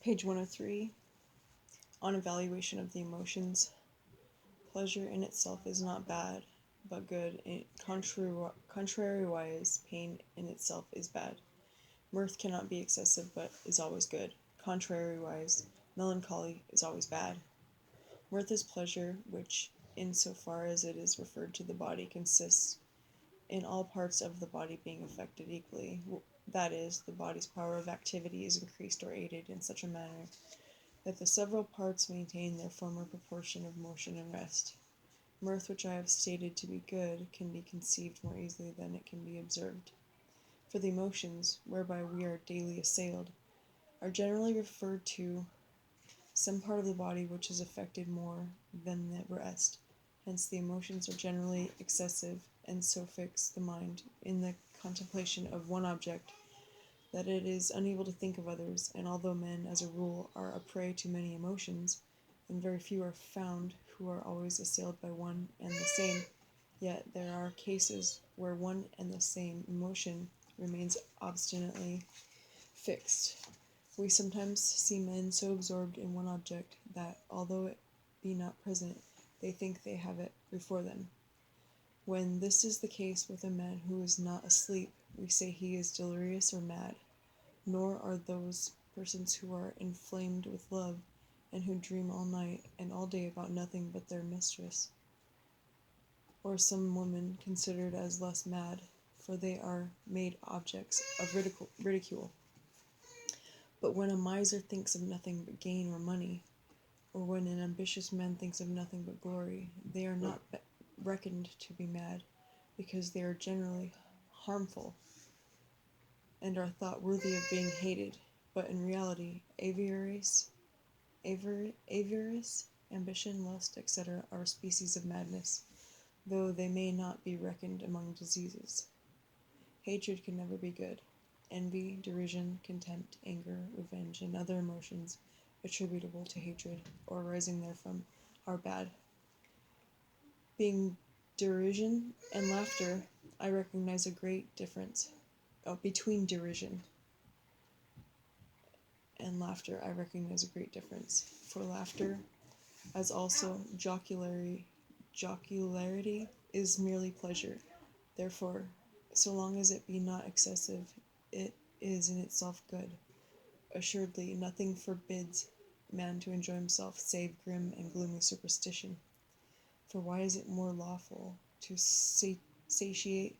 Page 103, on evaluation of the emotions. Pleasure in itself is not bad, but good. Contrariwise, pain in itself is bad. Mirth cannot be excessive, but is always good. Contrariwise, melancholy is always bad. Mirth is pleasure, which, in so far as it is referred to the body, consists in all parts of the body being affected equally. That is, the body's power of activity is increased or aided in such a manner that the several parts maintain their former proportion of motion and rest. Mirth, which I have stated to be good, can be conceived more easily than it can be observed. For the emotions, whereby we are daily assailed, are generally referred to some part of the body which is affected more than the rest. Hence the emotions are generally excessive, and so fix the mind in the contemplation of one object that it is unable to think of others. And although men, as a rule, are a prey to many emotions, and very few are found who are always assailed by one and the same, yet there are cases where one and the same emotion remains obstinately fixed. We sometimes see men so absorbed in one object that, although it be not present, they think they have it before them. When this is the case with a man who is not asleep, we say he is delirious or mad. Nor are those persons who are inflamed with love, and who dream all night and all day about nothing but their mistress, or some woman, considered as less mad, for they are made objects of ridicule. But when a miser thinks of nothing but gain or money, or when an ambitious man thinks of nothing but glory, they are not reckoned to be mad, because they are generally harmful, and are thought worthy of being hated. But in reality, avarice, ambition, lust, etc., are species of madness, though they may not be reckoned among diseases. Hatred can never be good. Envy, derision, contempt, anger, revenge, and other emotions attributable to hatred, or arising therefrom, are bad. Being derision and laughter, I recognize a great difference. Between derision and laughter, I recognize a great difference. For laughter, as also jocularity, is merely pleasure. Therefore, so long as it be not excessive, it is in itself good. Assuredly, nothing forbids man to enjoy himself save grim and gloomy superstition. For why is it more lawful to satiate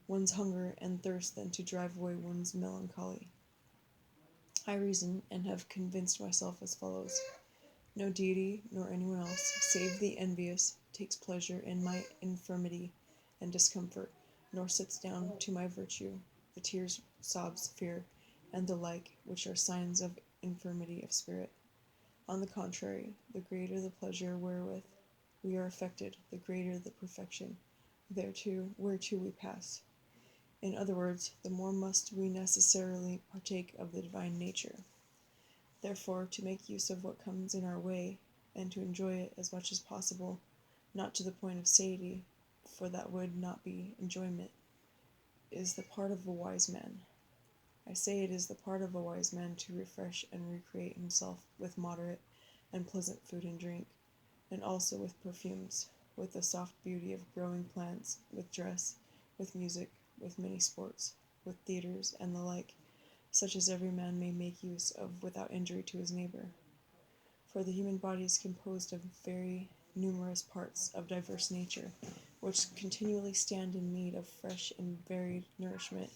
one's hunger and thirst than to drive away one's melancholy? I reason, and have convinced myself as follows. No deity, nor anyone else, save the envious, takes pleasure in my infirmity and discomfort, nor sits down to my virtue, the tears, sobs, fear, and the like, which are signs of infirmity of spirit. On the contrary, the greater the pleasure wherewith we are affected, the greater the perfection whereto we pass. In other words, the more must we necessarily partake of the divine nature. Therefore, to make use of what comes in our way, and to enjoy it as much as possible, not to the point of satiety, for that would not be enjoyment, is the part of a wise man. I say it is the part of a wise man to refresh and recreate himself with moderate and pleasant food and drink, and also with perfumes, with the soft beauty of growing plants, with dress, with music, with many sports, with theatres, and the like, such as every man may make use of without injury to his neighbor. For the human body is composed of very numerous parts of diverse nature, which continually stand in need of fresh and varied nourishment,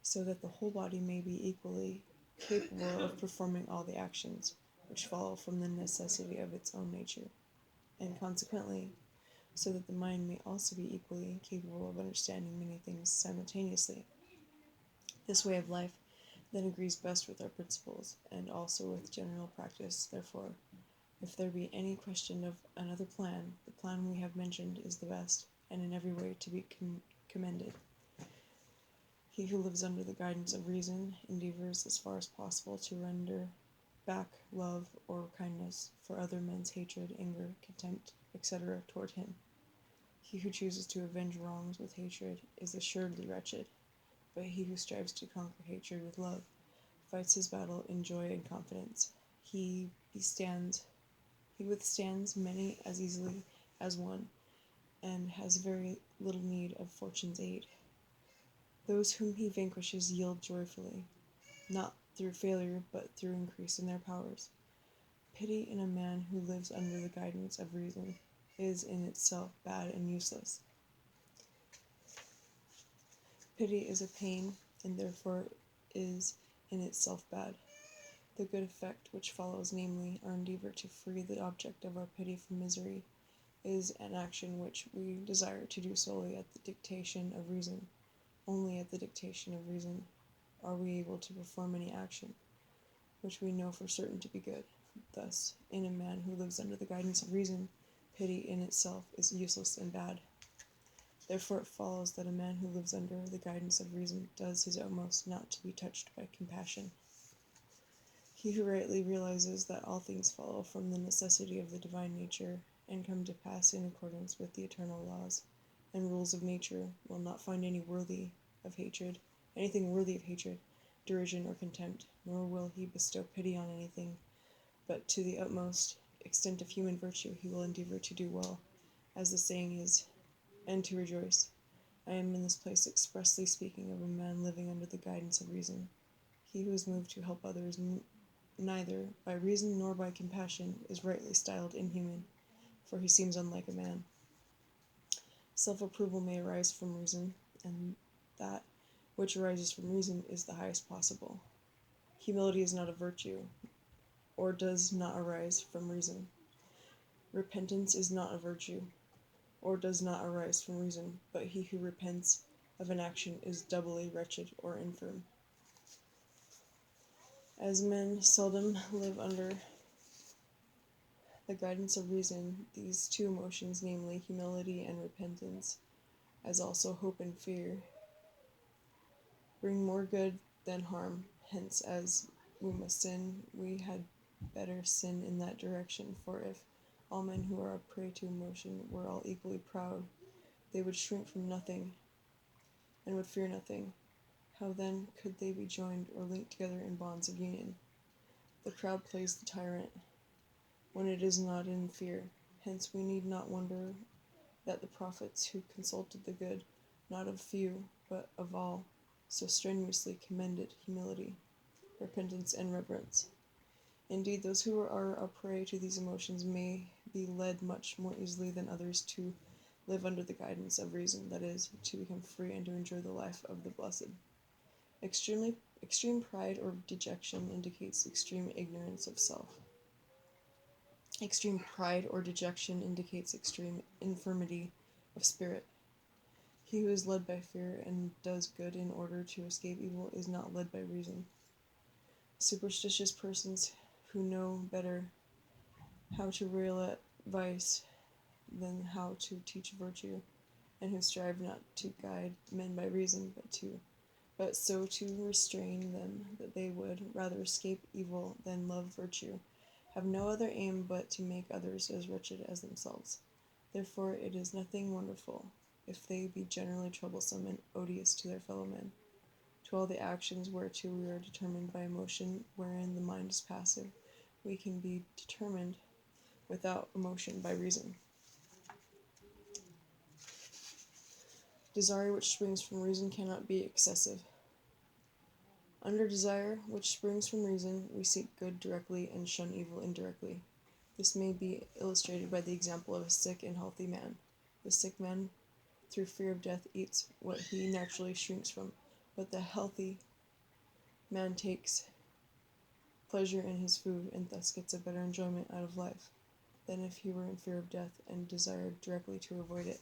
so that the whole body may be equally capable of performing all the actions which follow from the necessity of its own nature, and consequently, so that the mind may also be equally capable of understanding many things simultaneously. This way of life then agrees best with our principles, and also with general practice. Therefore, if there be any question of another plan, the plan we have mentioned is the best, and in every way to be commended. He who lives under the guidance of reason endeavors as far as possible to render back love or kindness for other men's hatred, anger, contempt, etc. toward him. He who chooses to avenge wrongs with hatred is assuredly wretched, but he who strives to conquer hatred with love fights his battle in joy and confidence. He withstands many as easily as one, and has very little need of fortune's aid. Those whom he vanquishes yield joyfully, not through failure, but through increase in their powers. Pity in a man who lives under the guidance of reason is in itself bad and useless. Pity is a pain, and therefore is in itself bad. The good effect which follows, namely, our endeavor to free the object of our pity from misery, is an action which we desire to do solely at the dictation of reason. Only at the dictation of reason are we able to perform any action which we know for certain to be good. Thus, in a man who lives under the guidance of reason, pity in itself is useless and bad. Therefore it follows that a man who lives under the guidance of reason does his utmost not to be touched by compassion. He who rightly realizes that all things follow from the necessity of the divine nature and come to pass in accordance with the eternal laws and rules of nature will not find anything worthy of hatred, derision, or contempt, nor will he bestow pity on anything, but to the utmost extent of human virtue he will endeavor to do well, as the saying is, and to rejoice. I am in this place expressly speaking of a man living under the guidance of reason. He who is moved to help others neither by reason nor by compassion is rightly styled inhuman, for he seems unlike a man. Self-approval may arise from reason, and that which arises from reason is the highest possible. Humility is not a virtue, or does not arise from reason. Repentance is not a virtue, or does not arise from reason, but he who repents of an action is doubly wretched or infirm. As men seldom live under the guidance of reason, these two emotions, namely humility and repentance, as also hope and fear, bring more good than harm. Hence, as we must sin, we had better sin in that direction, for if all men who are a prey to emotion were all equally proud, they would shrink from nothing and would fear nothing. How then could they be joined or linked together in bonds of union? The crowd plays the tyrant when it is not in fear. Hence we need not wonder that the prophets who consulted the good, not of few, but of all, so strenuously commended humility, repentance, and reverence. Indeed, those who are a prey to these emotions may be led much more easily than others to live under the guidance of reason, that is, to become free and to enjoy the life of the blessed. Extreme pride or dejection indicates extreme ignorance of self. Extreme pride or dejection indicates extreme infirmity of spirit. He who is led by fear and does good in order to escape evil is not led by reason. Superstitious persons who know better how to rail at vice than how to teach virtue, and who strive not to guide men by reason, but so to restrain them that they would rather escape evil than love virtue, have no other aim but to make others as wretched as themselves. Therefore it is nothing wonderful if they be generally troublesome and odious to their fellow men. To all the actions whereto we are determined by emotion, wherein the mind is passive, we can be determined without emotion by reason. Desire which springs from reason cannot be excessive. Under desire which springs from reason, we seek good directly and shun evil indirectly. This may be illustrated by the example of a sick and healthy man. The sick man, through fear of death, eats what he naturally shrinks from, but the healthy man takes pleasure in his food and thus gets a better enjoyment out of life than if he were in fear of death and desired directly to avoid it.